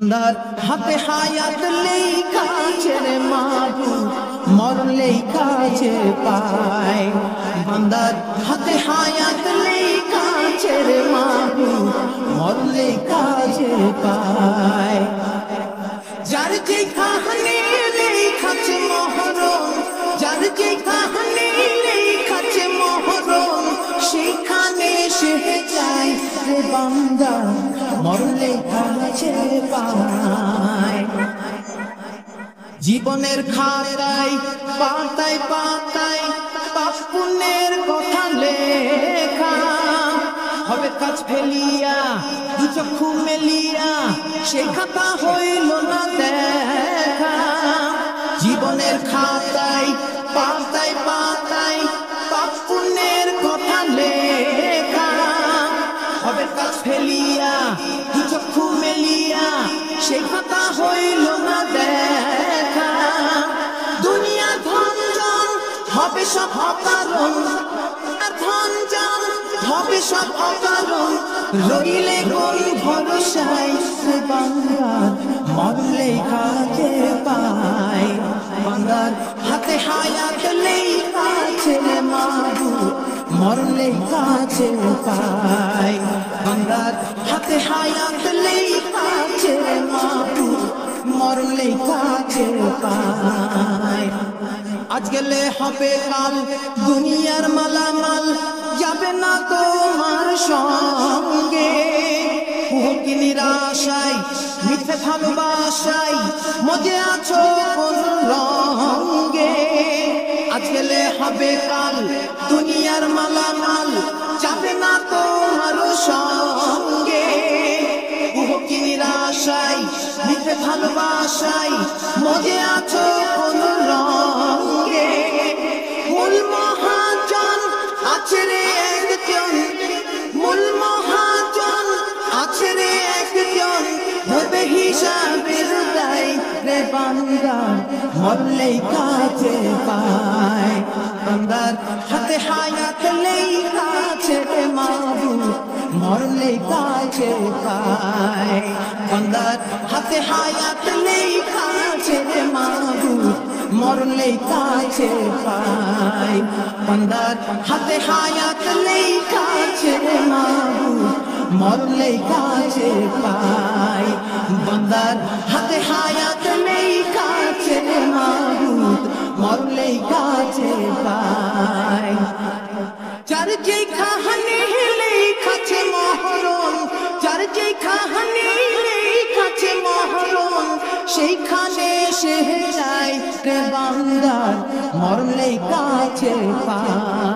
বান্দার হাতে হায়াত লেখা আছে রে মাবুদ, মরলেই কাছে পায়। বান্দার হাতে হায়াত লেখা আছে রে মাবুদ, মরলেই কাছে পায়। যার যে কাহানি লেখাছে মহরম, যার যে কাহানি লেখাছে মহরম, সেখানে সে যায় রে বান্দা, মরলে কাছে পায়। জীবনের খাতায় পাতায় পাতায় পাপ পুণ্যের কথা লেখা হবে, কাজ ফেলিয়া দু চক্ষু মেলিয়া সে খাতা হইল না দেখা। জীবনের খাতায় পাতায় পাতায় পাপ পুণ্যের কথা লেখা হবে, কাজ ফেলিয়া দু চক্ষু মেলিয়া সে খাতা হইল না দেখা। দুনিয়া ধন জন হবে সব অকারণ, ধন জন হবে সব অকারণ, রইলে কোন ভরসায় সে বান্দার, মরলে কাছে পায়। বান্দার হাতে হায়াত লেখা আছে রে মাবুদ, মরলে কাছে পায়। বান্দার হাতে হায়াত লেখা আছে রে মাবুদ, মরলে কাছে পায়। আজ গেলে হবে কাল, দুনিয়ার মালামাল যাবে না তোমার সঙ্গে। কি নিরাশায় মিথ্যে ভালোবাসায় মজে আছো কোন রঙ্গে। আজ গেলে হবে কাল, দুনিয়ার মালামাল যাবে না তোমার সঙ্গে। কি নিরাশায় মিথ্যে ভালোবাসায় মজে আছো কোন রঙ্গে। মূল মহাজন আছে রে একজন, মূল মহাজন আছে রে একজন, হবে হিসাবের দায় রে বান্দা, মরলেই কাছে পায়। বান্দার হাতে হায়াত লেখা আছে রে মাবুদ, মরলেই কাছে পায়। বান্দার হাতে হায়াত লেখা আছে রে মাবুদ, মরলেই কাছে পায়। বান্দার হাতে হায়াত লেখা আছে রে মাবুদ, মরলেই কাছে পায়। বান্দার হাতে হায়াত লেখা আছে রে মাবুদ, মরলেই কাছে পায়। যার যে কাহানি লেখাছে মহরম, যার যে কাহানি লেখাছে মহরম, সেইখানে সে যায় রে বান্দা, মরলেই কাছে পায়।